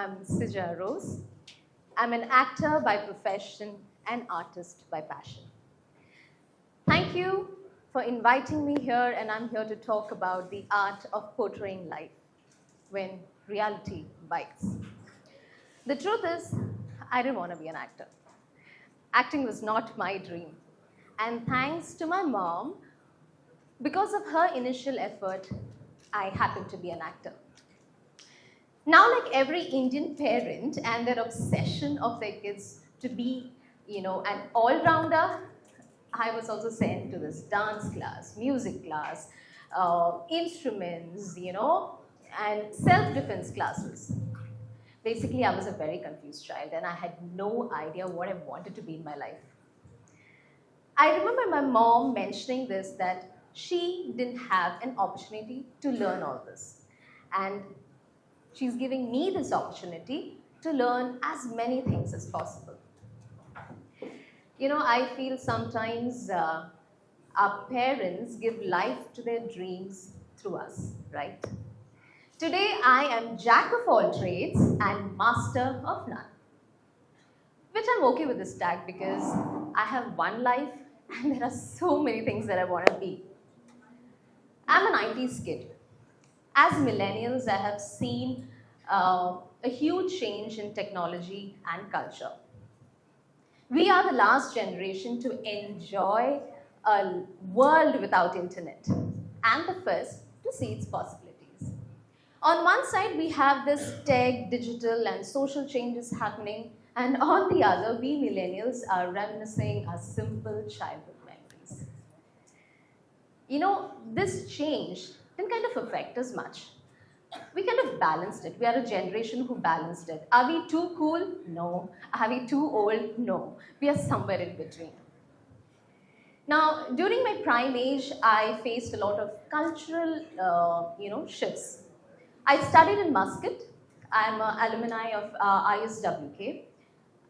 I'm Sija Rose. I'm an actor by profession and artist by passion. Thank you for inviting me here, and I'm here to talk about the art of portraying life when reality bites. The truth is, I didn't want to be an actor. Acting was not my dream. And thanks to my mom, because of her initial effort, I happened to be an actor. Now, like every Indian parent and their obsession of their kids to be, an all-rounder, I was also sent to this dance class, music class, instruments, and self-defense classes. Basically, I was a very confused child and I had no idea what I wanted to be in my life. I remember my mom mentioning this, that she didn't have an opportunity to learn all this. And she's giving me this opportunity to learn as many things as possible. I feel sometimes our parents give life to their dreams through us, right? Today, I am jack of all trades and master of none. Which I'm okay with this tag because I have one life and there are so many things that I want to be. I'm a 90s kid. As millennials, I have seen a huge change in technology and culture. We are the last generation to enjoy a world without internet and the first to see its possibilities. On one side, we have this tech, digital, and social changes happening, and on the other, we millennials are reminiscing our simple childhood memories. This change didn't kind of affect us much. We kind of balanced it. We are a generation who balanced it. Are we too cool? No. Are we too old? No. We are somewhere in between. Now, during my prime age, I faced a lot of cultural, shifts. I studied in Muscat. I'm an alumni of ISWK.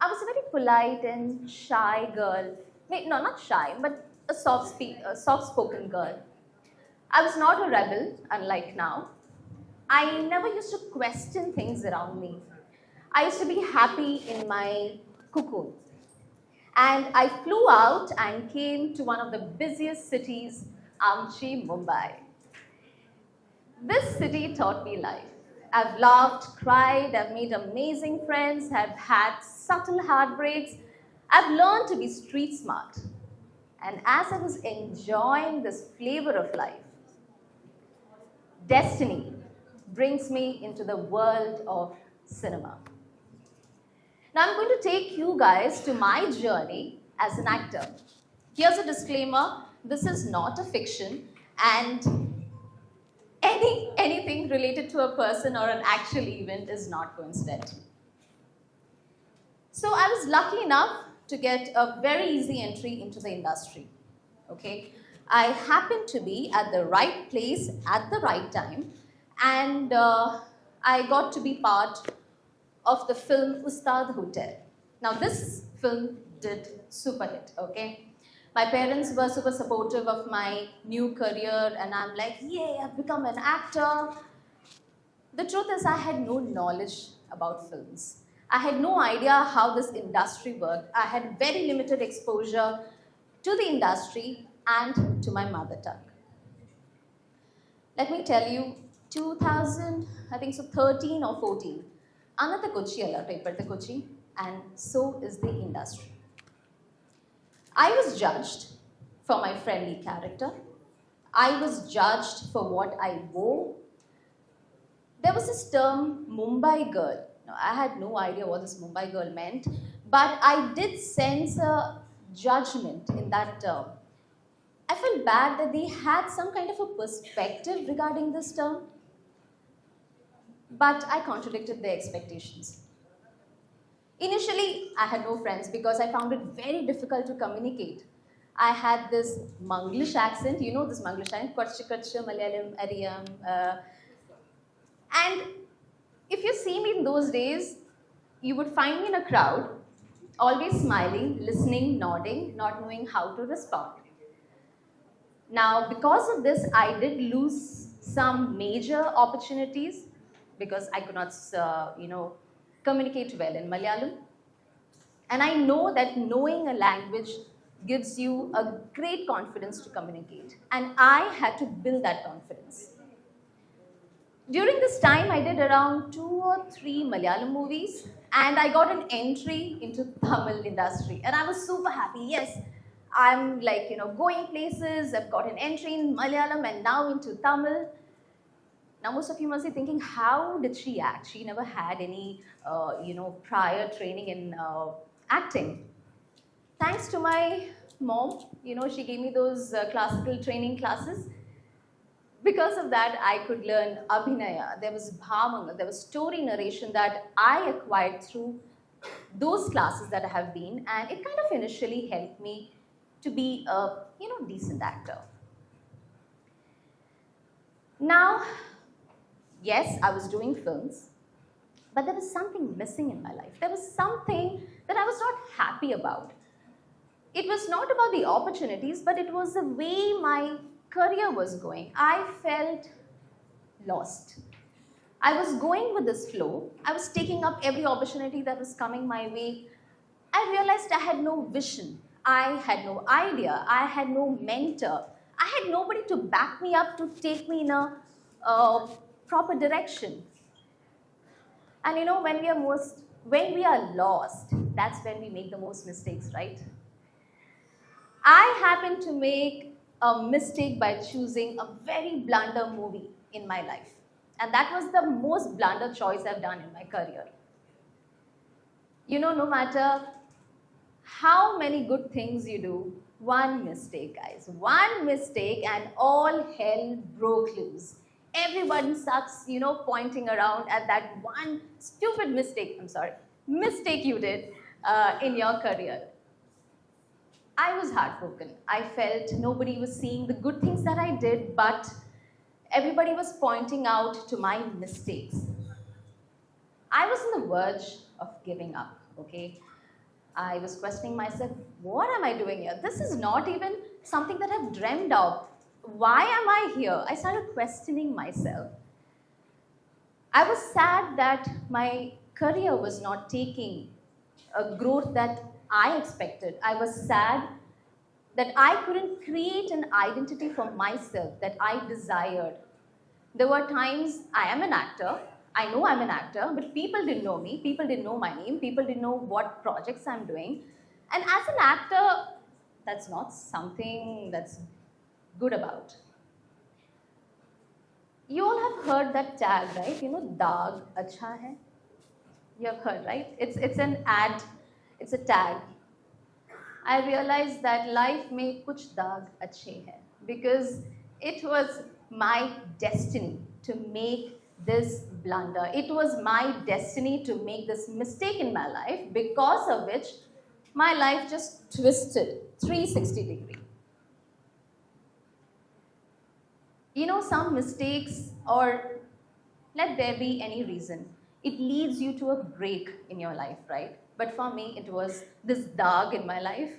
I was a very polite and shy girl. Wait, no, not shy, but a soft-spoken girl. I was not a rebel, unlike now. I never used to question things around me. I used to be happy in my cocoon. And I flew out and came to one of the busiest cities, Amchi, Mumbai. This city taught me life. I've laughed, cried, I've made amazing friends, I've had subtle heartbreaks. I've learned to be street smart. And as I was enjoying this flavor of life, destiny brings me into the world of cinema. Now I'm going to take you guys to my journey as an actor. Here's a disclaimer, this is not a fiction, and anything related to a person or an actual event is not coincidental. So I was lucky enough to get a very easy entry into the industry. Okay, I happened to be at the right place at the right time, and I got to be part of the film Ustad Hotel. Now this film did super hit, okay? My parents were super supportive of my new career and I'm like, yay, I've become an actor. The truth is I had no knowledge about films. I had no idea how this industry worked. I had very limited exposure to the industry and to my mother tongue. Let me tell you, 13 or 14, Padakuthira Padakuthira, and so is the industry. I was judged for my friendly character. I was judged for what I wore. There was this term, Mumbai girl. Now, I had no idea what this Mumbai girl meant, but I did sense a judgment in that term. I felt bad that they had some kind of a perspective regarding this term, but I contradicted their expectations. Initially, I had no friends because I found it very difficult to communicate. I had this Manglish accent, this Manglish accent, Malayalam, Ariyam. And if you see me in those days, you would find me in a crowd, always smiling, listening, nodding, not knowing how to respond. Now, because of this, I did lose some major opportunities because I could not, communicate well in Malayalam. And I know that knowing a language gives you a great confidence to communicate. And I had to build that confidence. During this time, I did around 2 or 3 Malayalam movies, and I got an entry into Tamil industry. And I was super happy. Yes, I'm like, going places. I've got an entry in Malayalam and now into Tamil. Now, most of you must be thinking, how did she act? She never had any, prior training in acting. Thanks to my mom, she gave me those classical training classes. Because of that, I could learn Abhinaya. There was Bhamanga, there was story narration that I acquired through those classes that I have been, and it kind of initially helped me to be a decent actor. Now, yes, I was doing films, but there was something missing in my life. There was something that I was not happy about. It was not about the opportunities, but it was the way my career was going. I felt lost. I was going with this flow. I was taking up every opportunity that was coming my way. I realized I had no vision. I had no idea. I had no mentor. I had nobody to back me up, to take me in a proper direction. And when we are lost, that's when we make the most mistakes, right? I happened to make a mistake by choosing a very blunder movie in my life. And that was the most blunder choice I've done in my career. No matter how many good things you do, one mistake, guys, one mistake and all hell broke loose. Everyone starts, pointing around at that one stupid mistake you did in your career. I was heartbroken. I felt nobody was seeing the good things that I did, but everybody was pointing out to my mistakes. I was on the verge of giving up, okay? I was questioning myself, what am I doing here? This is not even something that I've dreamed of. Why am I here? I started questioning myself. I was sad that my career was not taking a growth that I expected. I was sad that I couldn't create an identity for myself that I desired. There were times I am an actor. I know I'm an actor, but people didn't know me. People didn't know my name. People didn't know what projects I'm doing. And as an actor, that's not something that's good about. You all have heard that tag, right? Daag acha hai. You have heard, right? It's an ad. It's a tag. I realized that life mein kuch daag achhe hai, because it was my destiny to make this blunder. It was my destiny to make this mistake in my life, because of which my life just twisted 360 degrees. Some mistakes, or let there be any reason, it leads you to a break in your life, right? But for me, it was this daag in my life.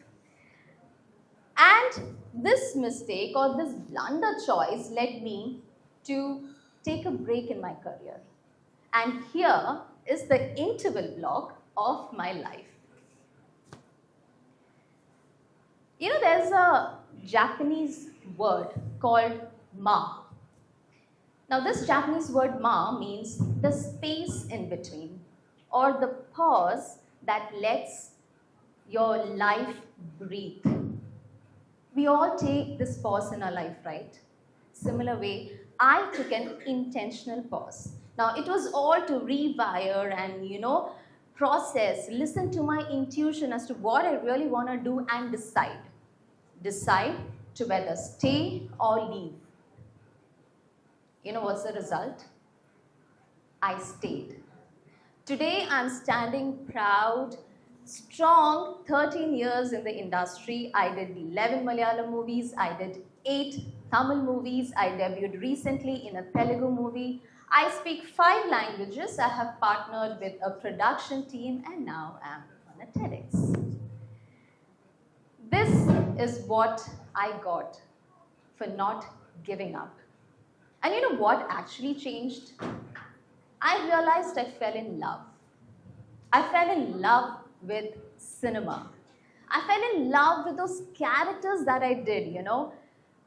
And this mistake or this blunder choice led me to take a break in my career. And here is the interval block of my life. There's a Japanese word called ma. Now, this Japanese word ma means the space in between, or the pause that lets your life breathe. We all take this pause in our life, right? Similar way, I took an intentional pause. Now, it was all to rewire and, process, listen to my intuition as to what I really want to do and decide. Decide to whether stay or leave. What's the result? I stayed. Today, I'm standing proud, strong, 13 years in the industry. I did 11 Malayalam movies. I did 8 Tamil movies. I debuted recently in a Telugu movie. I speak 5 languages. I have partnered with a production team, and now I'm on a TEDx. This is what I got for not giving up. And what actually changed? I realized I fell in love. I fell in love with cinema. I fell in love with those characters that I did,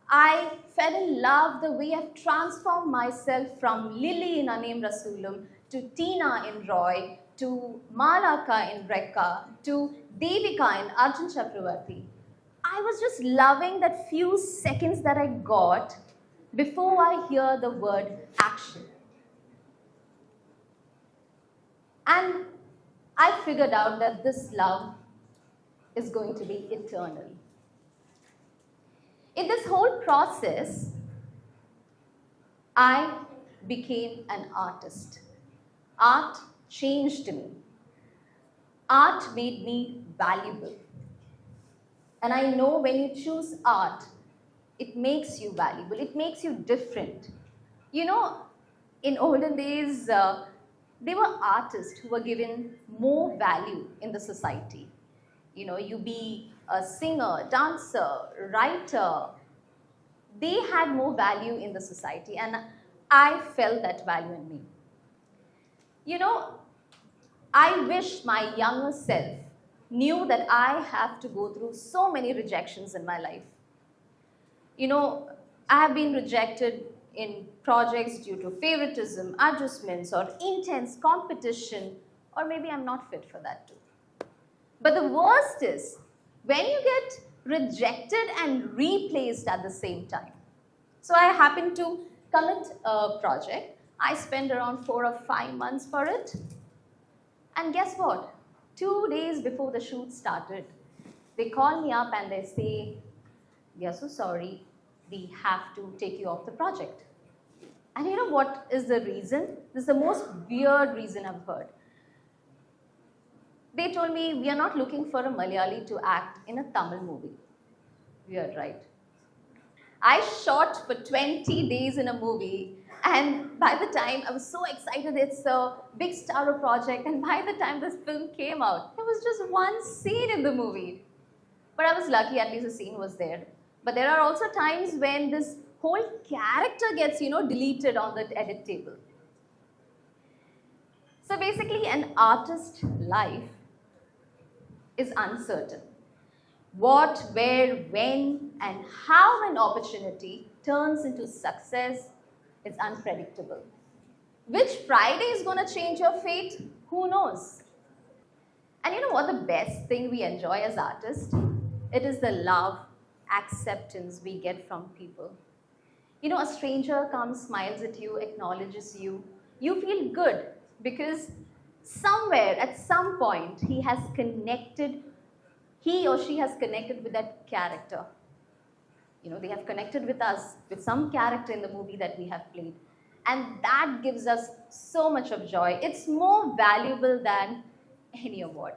I fell in love the way I've transformed myself from Lily in Annayum Rasoolum to Tina in Roy to Malaka in Rekka to Devika in Arjun Chakravarti. I was just loving that few seconds that I got before I hear the word action. And I figured out that this love is going to be eternal. In this whole process, I became an artist. Art changed me. Art made me valuable. And I know when you choose art, it makes you valuable. It makes you different. In olden days, there were artists who were given more value in the society. You be a singer, dancer, writer. They had more value in the society, and I felt that value in me. I wish my younger self knew that I have to go through so many rejections in my life. I have been rejected in projects due to favoritism, adjustments, or intense competition, or maybe I'm not fit for that too. But the worst is when you get rejected and replaced at the same time. So I happened to commit a project. I spent around 4 or 5 months for it. And guess what? 2 days before the shoot started, they call me up and they say, "We are so sorry, we have to take you off the project." And you know what is the reason? This is the most weird reason I've heard. They told me, "We are not looking for a Malayali to act in a Tamil movie." Weird, right? I shot for 20 days in a movie, and by the time I was so excited, it's a big star project, and by the time this film came out, there was just one scene in the movie. But I was lucky, at least the scene was there. But there are also times when this whole character gets, deleted on the edit table. So basically, an artist's life is uncertain. What, where, when, and how an opportunity turns into success is unpredictable. Which Friday is going to change your fate? Who knows? And you know what the best thing we enjoy as artists? It is the love, acceptance we get from people. A stranger comes, smiles at you, acknowledges you. You feel good because somewhere, at some point, he or she has connected with that character. They have connected with us, with some character in the movie that we have played. And that gives us so much of joy. It's more valuable than any award.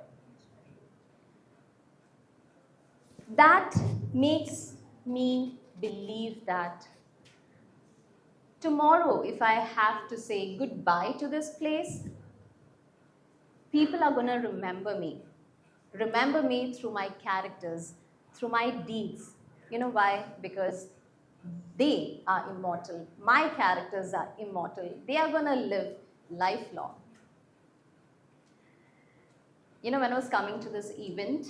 That makes me believe that tomorrow, if I have to say goodbye to this place, people are going to remember me. Remember me through my characters, through my deeds. You know why? Because they are immortal. My characters are immortal. They are going to live lifelong. When I was coming to this event,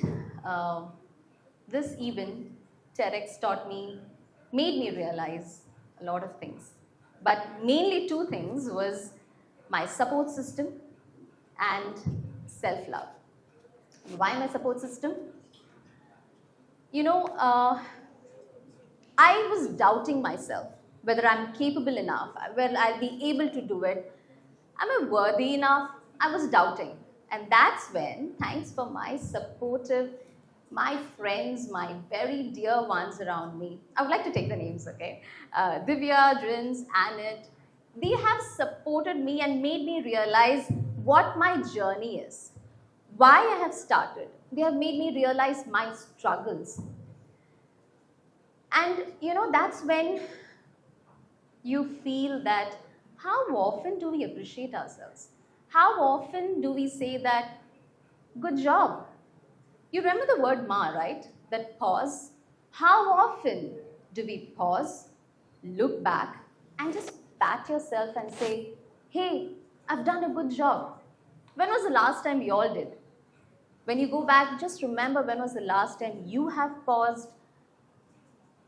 TEDx made me realize a lot of things. But mainly 2 things was my support system and self-love. Why my support system? I was doubting myself, whether I'm capable enough, whether I'll be able to do it. Am I worthy enough? I was doubting. And that's when, thanks for my supportive, my friends, my very dear ones around me, I would like to take the names, okay? Divya, Drins, Annette, they have supported me and made me realize what my journey is, why I have started. They have made me realize my struggles. And that's when you feel that how often do we appreciate ourselves? How often do we say that, good job? You remember the word ma, right? That pause. How often do we pause, look back, and just pat yourself and say, hey, I've done a good job? When was the last time you all did? When you go back, just remember when was the last time you have paused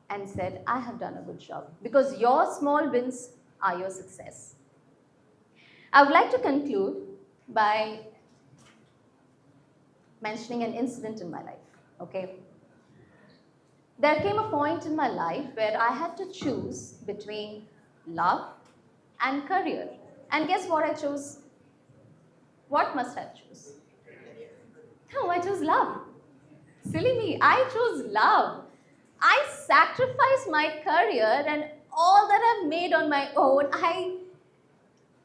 and said, I have done a good job. Because your small wins are your success. I would like to conclude by mentioning an incident in my life, okay? There came a point in my life where I had to choose between love and career. And guess what I chose? What must I choose? No, I chose love. Silly me, I chose love. I sacrificed my career and all that I've made on my own,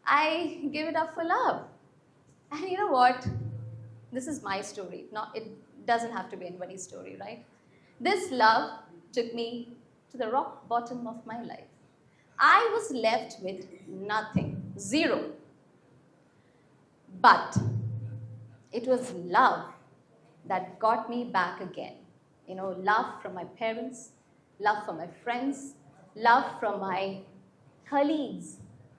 I give it up for love. And you know what? This is my story. It doesn't have to be anybody's story, right? This love took me to the rock bottom of my life. I was left with nothing, zero. But it was love that got me back again. You know, love from my parents, love from my friends, love from my colleagues,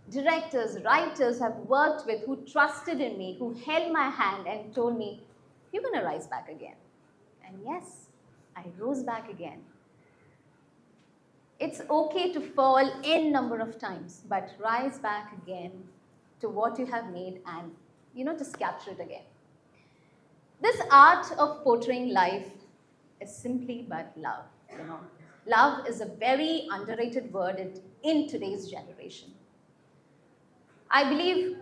directors, writers I've worked with who trusted in me, who held my hand and told me, you're going to rise back again. And yes, I rose back again. It's okay to fall n number of times, but rise back again to what you have made and, just capture it again. This art of portraying life is simply but love, Love is a very underrated word in today's generation. I believe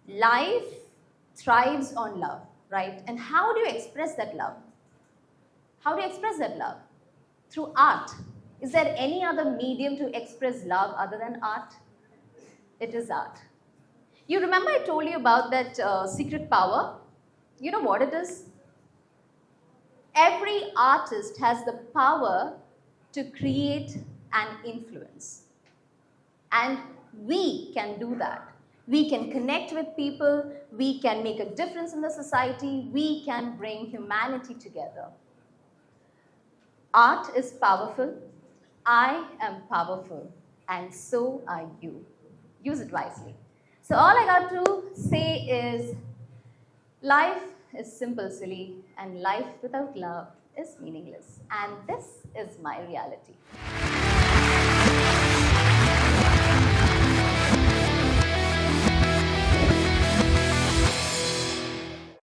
life thrives on love, right? And how do you express that love? How do you express that love? Through art. Is there any other medium to express love other than art? It is art. You remember I told you about that secret power? You know what it is? Every artist has the power to create an influence. And we can do that. We can connect with people. We can make a difference in the society. We can bring humanity together. Art is powerful. I am powerful. And so are you. Use it wisely. So all I got to say is, life is simple, silly, and life without love is meaningless. And this is my reality.